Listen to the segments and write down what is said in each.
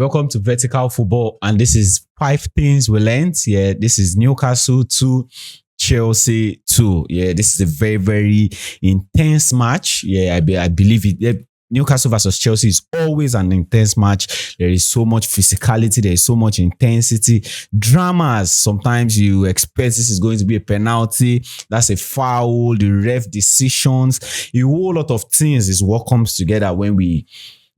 Welcome to Vertical Football, and this is 5 things we learned. Yeah, this is Newcastle 2, Chelsea 2. Yeah, this is a very, very intense match. Yeah, I believe it. Yeah, Newcastle versus Chelsea is always an intense match. There is so much physicality. There is so much intensity. Dramas. Sometimes you expect this is going to be a penalty. That's a foul. The ref decisions. A whole lot of things is what comes together when we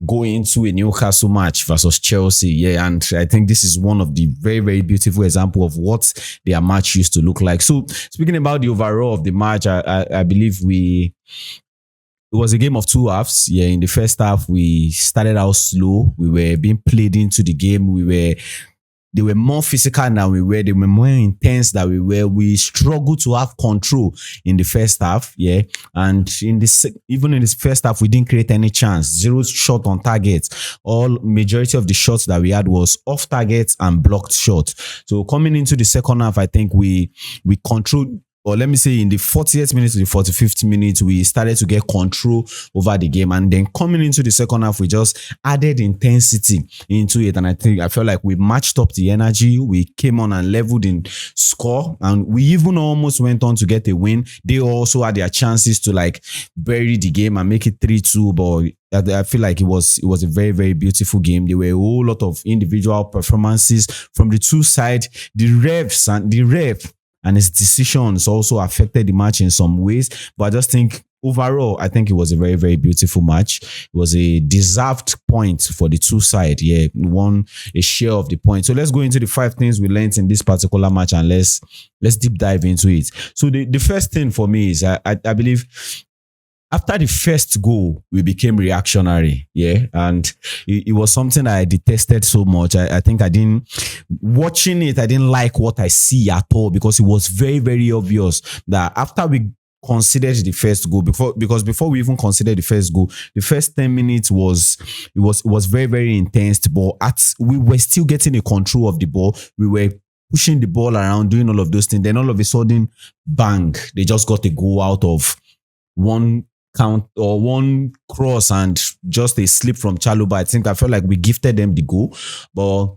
go into a Newcastle match versus Chelsea. Yeah, and I think this is one of the very, very beautiful example of what their match used to look like. So speaking about the overall of the match, I believe it was a game of two halves. Yeah, in the first half, we started out slow. We were being played into the game. They were more physical than we were. They were more intense than we were. We struggled to have control in the first half. Yeah. And even in this first half, we didn't create any chance. 0 shot on target. Majority of the shots that we had was off target and blocked shots. So coming into the second half, I think we controlled, or let me say in the 40th minute to the 45th minute, we started to get control over the game. And then coming into the second half, we just added intensity into it. And I felt like we matched up the energy. We came on and leveled in score. And we even almost went on to get a win. They also had their chances to like bury the game and make it 3-2. But I feel like it was a very, very beautiful game. There were a whole lot of individual performances from the two sides. The ref and his decisions also affected the match in some ways. But I just think overall, I think it was a very, very beautiful match. It was a deserved point for the two sides. Yeah, won a share of the point. So let's go into the 5 things we learned in this particular match, and let's deep dive into it. So the first thing for me is I believe after the first goal, we became reactionary. Yeah. And it was something I detested so much. I think watching it, I didn't like what I see at all, because it was very, very obvious that after we considered the first goal, before we even considered the first goal, the first 10 minutes was very, very intense. But we were still getting a control of the ball. We were pushing the ball around, doing all of those things. Then all of a sudden, bang, they just got a goal out of one count or one cross and just a slip from Chaluba. I felt like we gifted them the goal, but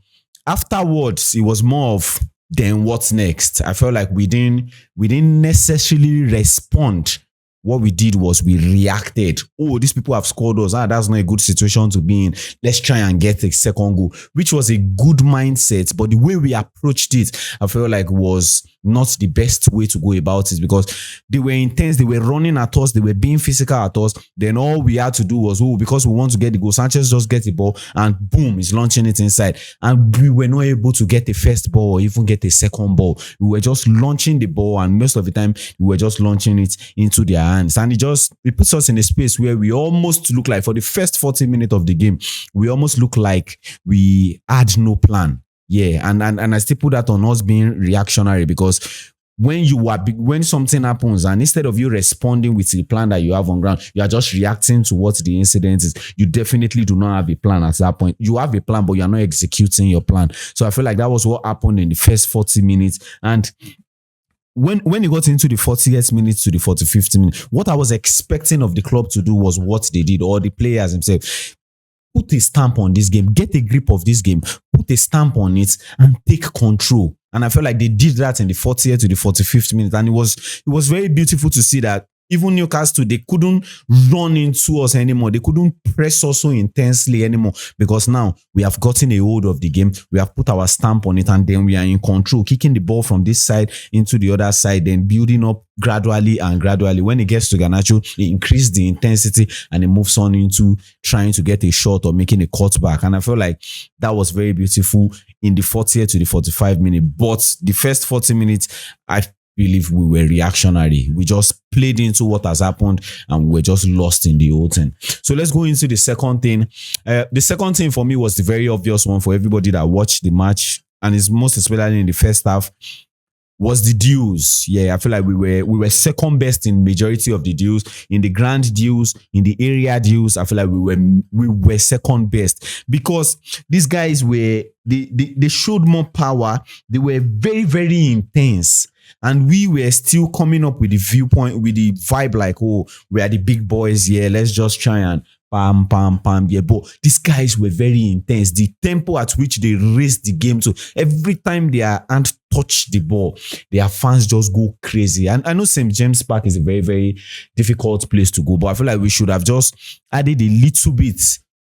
afterwards it was more of then what's next. I felt like we didn't necessarily respond. What we did was we reacted. Oh, these people have scored us. That's not a good situation to be in. Let's try and get a second goal, which was a good mindset. But the way we approached it, I felt like was not the best way to go about it, because they were intense. They were running at us. They were being physical at us. Then all we had to do was, because we want to get the goal, Sanchez just get the ball and boom, he's launching it inside. And we were not able to get the first ball or even get a second ball. We were just launching the ball, and most of the time we were just launching it into their hands. And it puts us in a space where we almost look like, for the first 40 minutes of the game, we almost look like we had no plan. Yeah, and I still put that on us being reactionary, because when something happens and instead of you responding with the plan that you have on ground, you are just reacting to what the incident is. You definitely do not have a plan at that point. You have a plan, but you are not executing your plan. So I feel like that was what happened in the first 40 minutes. And when you got into the 40th minute to the 45th minute, what I was expecting of the club to do was what they did, or the players themselves. Put a stamp on this game, get a grip of this game, put a stamp on it and take control. And I felt like they did that in the 40th to the 45th minute. And it was very beautiful to see that even Newcastle, they couldn't run into us anymore. They couldn't press us so intensely anymore, because now we have gotten a hold of the game. We have put our stamp on it, and then we are in control, kicking the ball from this side into the other side, then building up gradually. When it gets to Garnacho, it increases the intensity and it moves on into trying to get a shot or making a cutback. And I feel like that was very beautiful in the 40th to the 45 minute. But the first 40 minutes, I believe we were reactionary. We just played into what has happened and we were just lost in the whole thing. So let's go into the second thing. The second thing for me was the very obvious one for everybody that watched the match, and is most especially in the first half, was the duels. Yeah, I feel like we were second best in majority of the duels, in the grand duels, in the area duels. I feel like we were second best, because these guys they showed more power. They were very, very intense. And we were still coming up with the viewpoint, with the vibe like, oh, we are the big boys here. Let's just try and pam, pam, pam. Yeah, but these guys were very intense. The tempo at which they raced the game to every time their hand touch the ball, their fans just go crazy. And I know St. James Park is a very, very difficult place to go, but I feel like we should have just added a little bit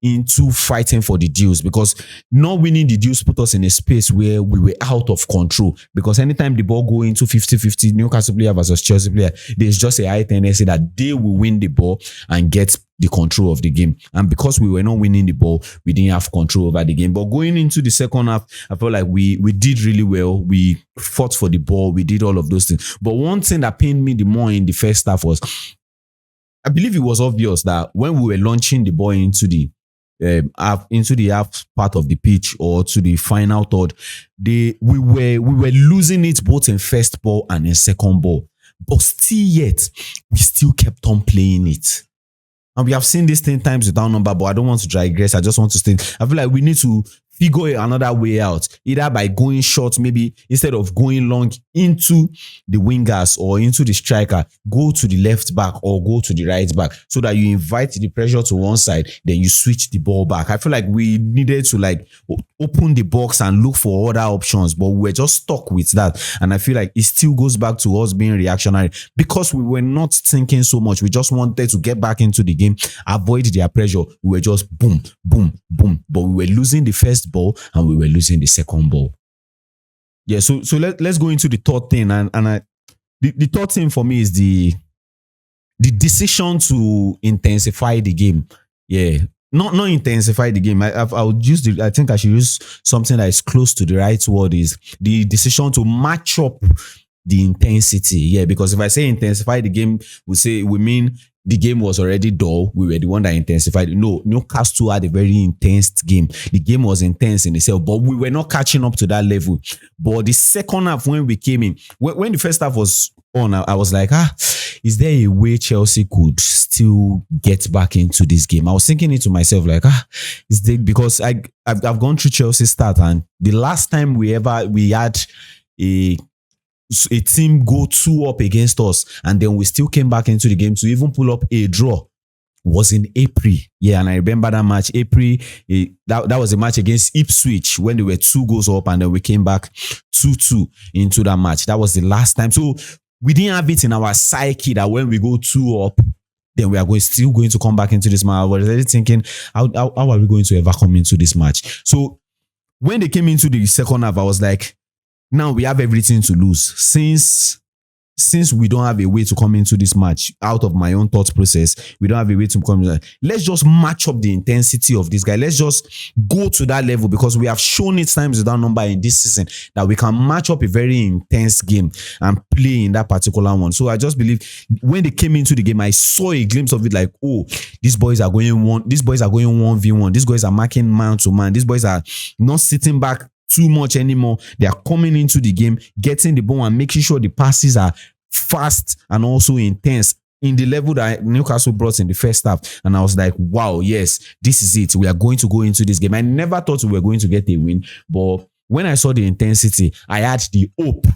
into fighting for the deals, because not winning the deals put us in a space where we were out of control. Because anytime the ball go into 50-50, Newcastle player versus Chelsea player, there's just a high tendency that they will win the ball and get the control of the game. And because we were not winning the ball, we didn't have control over the game. But going into the second half, I felt like we did really well. We fought for the ball. We did all of those things. But one thing that pained me the more in the first half was, I believe it was obvious that when we were launching the ball into the half part of the pitch or to the final third, we were losing it both in first ball and in second ball. But still yet, we still kept on playing it. And we have seen this 10 times without number, but I don't want to digress. I just want to say, I feel like we need to figure another way out, either by going short, maybe instead of going long into the wingers or into the striker, go to the left back or go to the right back, so that you invite the pressure to one side, then you switch the ball back. I feel like we needed to open the box and look for other options, but we were just stuck with that. And I feel like it still goes back to us being reactionary, because we were not thinking so much. We just wanted to get back into the game, avoid their pressure. We were just boom, boom, boom. But we were losing the first ball and we were losing the second ball. Yeah, so let's go into the third thing. The third thing for me is the decision to intensify the game. Yeah. Not intensify the game. I would use I think I should use something that is close to the right word, is the decision to match up the intensity. Yeah, because if I say intensify the game, we mean the game was already dull. We were the one that intensified. No, Newcastle had a very intense game. The game was intense in itself, but we were not catching up to that level. But the second half, when we came in, when the first half was on, I was like, is there a way Chelsea could still get back into this game? I was thinking it to myself, like, is there, because I've gone through Chelsea start, and the last time we had a team go 2-up against us, and then we still came back into the game to even pull up a draw, was in April. Yeah, and I remember that match, April. That was a match against Ipswich when they were 2 goals up, and then we came back 2-2 into that match. That was the last time. So we didn't have it in our psyche that when we go 2-up, then we are still going to come back into this match. I was already thinking, how are we going to ever come into this match? So when they came into the second half, I was like, now we have everything to lose. Since we don't have a way to come into this match, out of my own thought process, we don't have a way to come in. Let's just match up the intensity of this guy. Let's just go to that level, because we have shown it times without number in this season that we can match up a very intense game and play in that particular one. So I just believe when they came into the game, I saw a glimpse of it, like, oh, these boys are going 1v1. These guys are marking man to man. These boys are not sitting back too much anymore. They are coming into the game, getting the ball and making sure the passes are fast and also intense in the level that Newcastle brought in the first half. And I was like, wow, yes, this is it. We are going to go into this game. I never thought we were going to get a win, but when I saw the intensity, I had the hope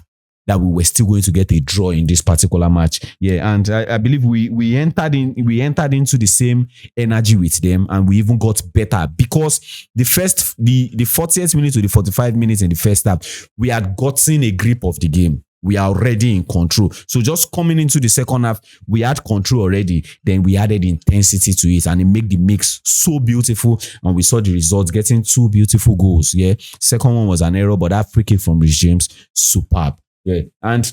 that we were still going to get a draw in this particular match. Yeah, and I believe we entered into the same energy with them, and we even got better, because the 40th minute to the 45 minutes in the first half, we had gotten a grip of the game. We are already in control. So just coming into the second half, we had control already. Then we added intensity to it, and it made the mix so beautiful. And we saw the results, getting 2 beautiful goals. Yeah, second one was an error, but that free kick from Reece James, superb. Yeah, and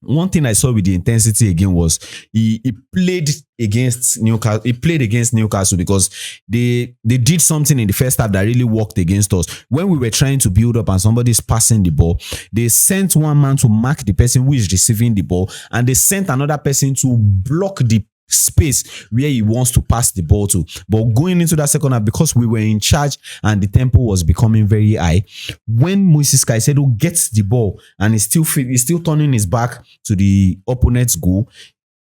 one thing I saw with the intensity again was he played against Newcastle. He played against Newcastle because they did something in the first half that really worked against us. When we were trying to build up and somebody's passing the ball, they sent one man to mark the person who is receiving the ball, and they sent another person to block the space where he wants to pass the ball to. But going into that second half, because we were in charge and the tempo was becoming very high, when Moses Caicedo gets the ball and he's still turning his back to the opponent's goal,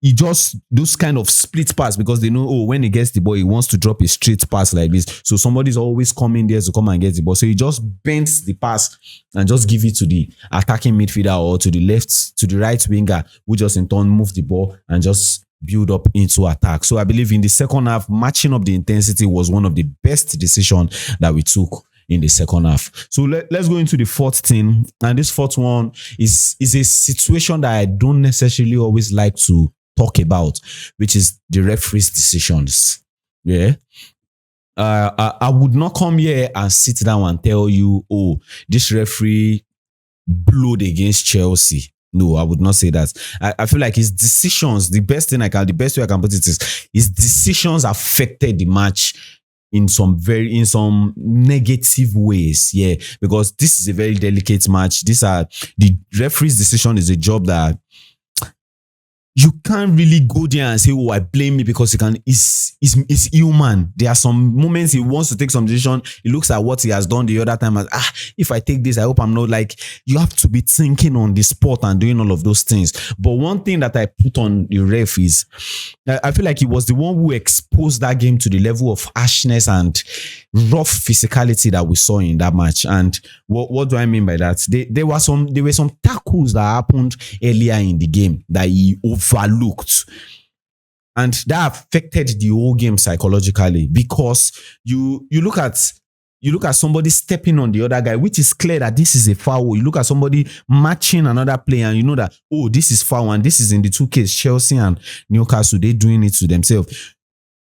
he just those kind of split pass, because they know, oh, when he gets the ball, he wants to drop a straight pass like this. So somebody's always coming there to come and get the ball. So he just bends the pass and just give it to the attacking midfielder or to the left, to the right winger, who just in turn move the ball and just build up into attack. So I believe in the second half, matching up the intensity was one of the best decisions that we took in the second half. So let's go into the fourth thing. And this fourth one is a situation that I don't necessarily always like to talk about, which is the referee's decisions. Yeah. I would not come here and sit down and tell you, oh, this referee blowed against Chelsea. No, I would not say that. I feel like his decisions, the best way I can put it is his decisions affected the match in some negative ways. Yeah, because this is a very delicate match. The referee's decision is a job that you can't really go there and say, oh, I blame me because he's human. There are some moments he wants to take some decision. He looks at what he has done the other time as, if I take this, I hope I'm not like, you have to be thinking on the spot and doing all of those things. But one thing that I put on the ref is, I feel like he was the one who exposed that game to the level of harshness and rough physicality that we saw in that match. And what do I mean by that? There were some tackles that happened earlier in the game that he overlooked, and that affected the whole game psychologically, because you look at somebody stepping on the other guy, which is clear that this is a foul. You look at somebody matching another player and you know that, oh, this is foul, and this is in the two cases, Chelsea and Newcastle, they're doing it to themselves.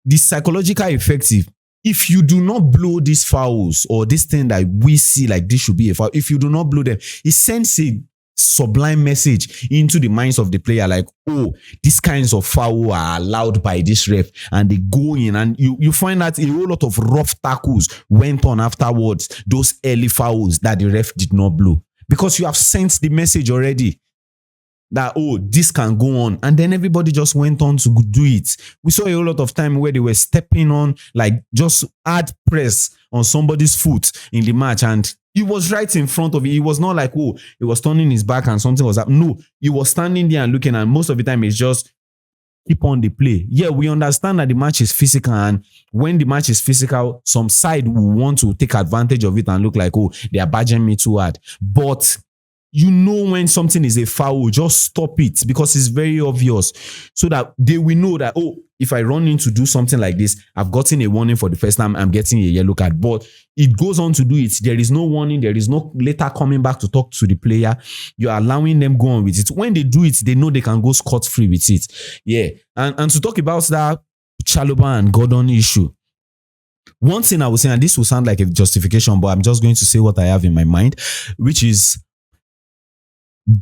The psychological effective, if you do not blow these fouls or this thing that we see like this should be a foul, if you do not blow them, it sends a sublime message into the minds of the player like, oh, these kinds of foul are allowed by this ref, and they go in, and you find that a whole lot of rough tackles went on afterwards, those early fouls that the ref did not blow, because you have sent the message already that, oh, this can go on, and then everybody just went on to do it. We saw a whole lot of time where they were stepping on, like just hard press on somebody's foot in the match, and he was right in front of it. It was not like, oh, he was turning his back and something was happening. No, he was standing there and looking, and most of the time it's just keep on the play. Yeah, we understand that the match is physical, and when the match is physical, some side will want to take advantage of it and look like, oh, they are badgering me too hard. But you know when something is a foul, just stop it, because it's very obvious, so that they will know that, oh, if I run in to do something like this, I've gotten a warning for the first time, I'm getting a yellow card. But it goes on to do it. There is no warning. There is no later coming back to talk to the player. You're allowing them go on with it. When they do it, they know they can go scot-free with it. Yeah. And to talk about that Chalobah and Gordon issue, one thing I would say, and this will sound like a justification, but I'm just going to say what I have in my mind, which is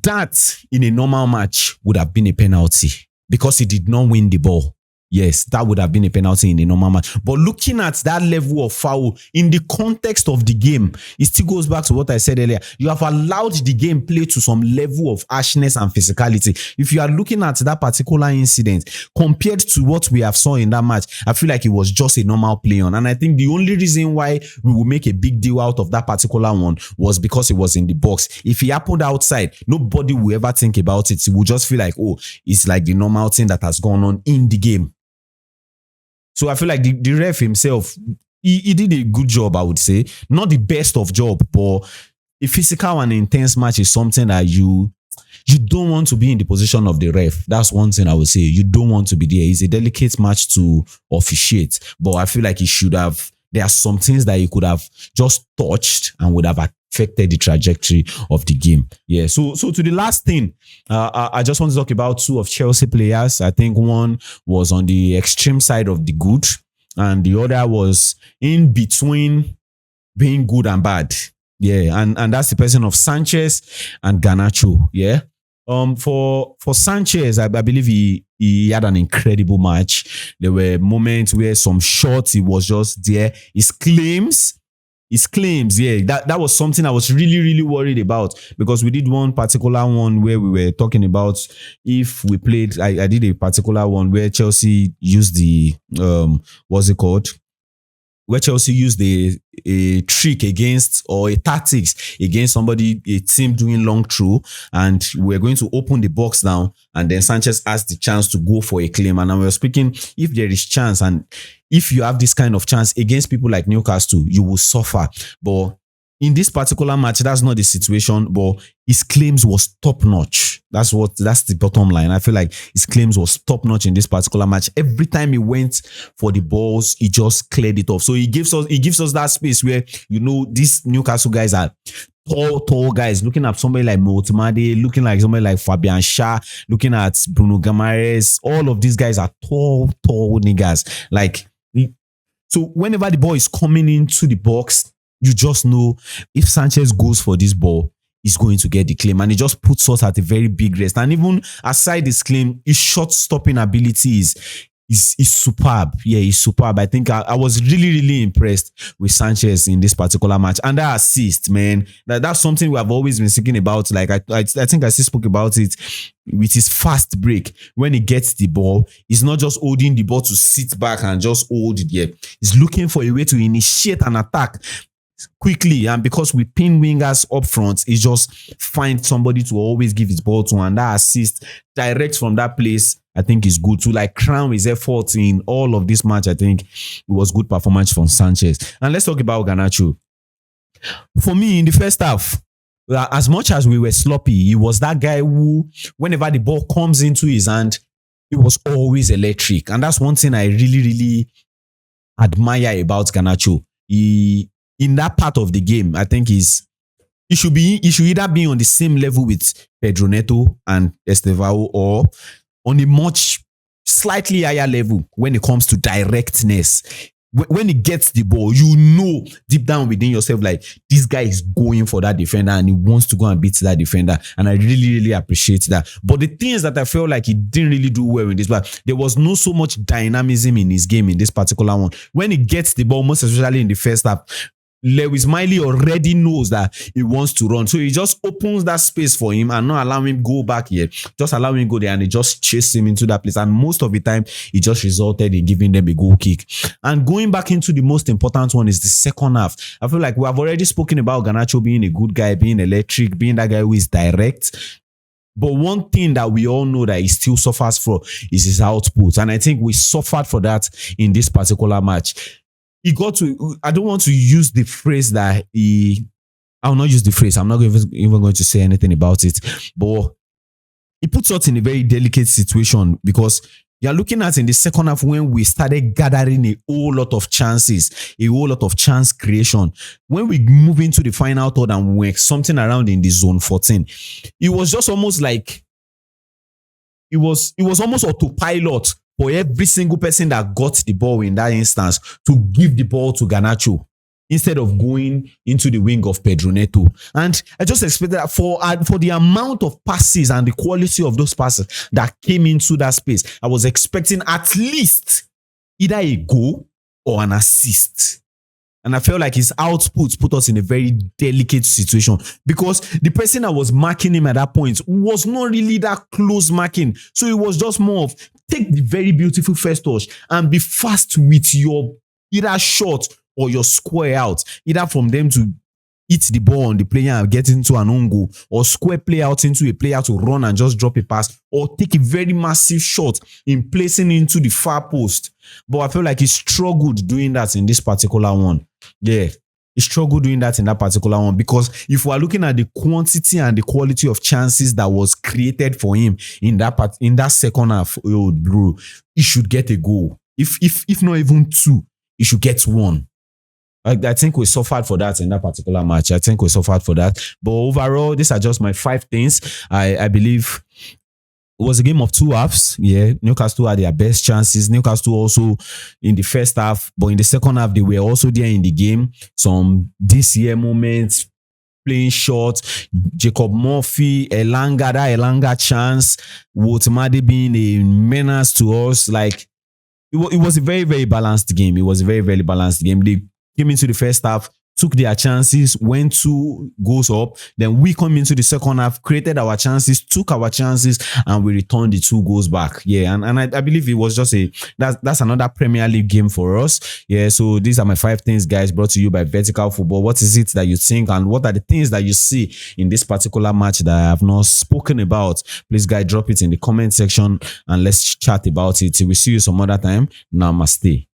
that in a normal match would have been a penalty because he did not win the ball. Yes, that would have been a penalty in a normal match. But looking at that level of foul in the context of the game, it still goes back to what I said earlier. You have allowed the game play to some level of harshness and physicality. If you are looking at that particular incident compared to what we have saw in that match, I feel like it was just a normal play on. And I think the only reason why we will make a big deal out of that particular one was because it was in the box. If it happened outside, nobody will ever think about it. It will just feel like, oh, it's like the normal thing that has gone on in the game. So I feel like the ref himself, he did a good job, I would say. Not the best of job, but a physical and intense match is something that you don't want to be in the position of the ref. That's one thing I would say. You don't want to be there. It's a delicate match to officiate. But I feel like there are some things that he could have just touched and would have affected the trajectory of the game. Yeah. So to the last thing, I just want to talk about two of Chelsea players. I think one was on the extreme side of the good, and the other was in between being good and bad. Yeah. And that's the person of Sanchez and Garnacho. Yeah. For Sanchez, I believe he had an incredible match. There were moments where some shots, he was just there. His claims, yeah, that was something I was really, really worried about, because we did one particular one where we were talking about if we played, I did a particular one where Chelsea used the, what's it called? Where Chelsea used a trick against, or a tactics against somebody, a team doing long throw, and we're going to open the box down, and then Sanchez has the chance to go for a claim. And we were speaking, if there is chance, and if you have this kind of chance against people like Newcastle, you will suffer. But in this particular match, that's not the situation, but his claims was top notch. That's the bottom line. I feel like his claims was top notch in this particular match. Every time he went for the balls, he just cleared it off. So he gives us that space where, these Newcastle guys are tall guys, looking at somebody like Motimade, looking like somebody like Fabian Shah, looking at Bruno Gamares. All of these guys are tall niggas. Like, so whenever the ball is coming into the box, you just know if Sanchez goes for this ball, he's going to get the claim. And he just puts us at a very big rest. And even aside this claim, his shot stopping ability is superb. Yeah, he's superb. I think I was really impressed with Sanchez in this particular match. And that assist, man, that's something we have always been thinking about. Like I think I still spoke about it with his fast break. When he gets the ball, he's not just holding the ball to sit back and just hold it there. He's looking for a way to initiate an attack quickly, and because we pin wingers up front, he just find somebody to always give his ball to, and that assist direct from that place, I think is good to like crown his effort in all of this match. I think it was good performance from Sanchez. And let's talk about Garnacho. For me, in the first half, as much as we were sloppy, he was that guy who, whenever the ball comes into his hand, it was always electric, and that's one thing I really admire about Garnacho. In that part of the game, I think he should either be on the same level with Pedro Neto and Estevao, or on a much slightly higher level when it comes to directness. When he gets the ball, deep down within yourself, like, this guy is going for that defender and he wants to go and beat that defender. And I really appreciate that. But the things that I felt like he didn't really do well in this, but there was no so much dynamism in his game in this particular one. When he gets the ball, most especially in the first half, Lewis Miley already knows that he wants to run. So he just opens that space for him and not allow him go back here. Just allow him go there, and he just chase him into that place. And most of the time, it just resulted in giving them a goal kick. And going back into the most important one is the second half. I feel like we have already spoken about Garnacho being a good guy, being electric, being that guy who is direct. But one thing that we all know that he still suffers for is his output. And I think we suffered for that in this particular match. He got to, I don't want to use the phrase that I will not use the phrase. I'm not even going to say anything about it. But he puts us in a very delicate situation, because you're looking at in the second half when we started gathering a whole lot of chances, a whole lot of chance creation. When we move into the final third and we're something around in the zone 14, it was just almost like, it was almost autopilot for every single person that got the ball in that instance to give the ball to Garnacho instead of going into the wing of Pedro Neto. And I just expected that for the amount of passes and the quality of those passes that came into that space, I was expecting at least either a goal or an assist. And I felt like his output put us in a very delicate situation, because the person that was marking him at that point was not really that close marking. So it was just more of, take the very beautiful first touch and be fast with your either shot or your square out, either from them to hit the ball on the player and get into an own goal, or square play out into a player to run and just drop a pass, or take a very massive shot in placing into the far post. But I feel like he struggled doing that in this particular one. Yeah, he struggled doing that in that particular one, because if we are looking at the quantity and the quality of chances that was created for him in that second half, bro, he should get a goal. If not even two, he should get one. I think we suffered for that in that particular match. I think we suffered for that. But overall, these are just my 5 things. I believe it was a game of 2 halves. Yeah, Newcastle had their best chances. Newcastle also in the first half, but in the second half, they were also there in the game. Some this year moments, playing short. Jacob Murphy, Elanga chance. Wotamade being a menace to us. Like, it was a very, very balanced game. It was a very, very balanced game. They came into the first half, took their chances, went 2 goals up. Then we come into the second half, created our chances, took our chances, and we returned the 2 goals back. Yeah, and I believe it was just that's another Premier League game for us. Yeah, so these are my 5 things, guys, brought to you by Vertical Football. What is it that you think, and what are the things that you see in this particular match that I have not spoken about? Please, guys, drop it in the comment section and let's chat about it. We'll see you some other time. Namaste.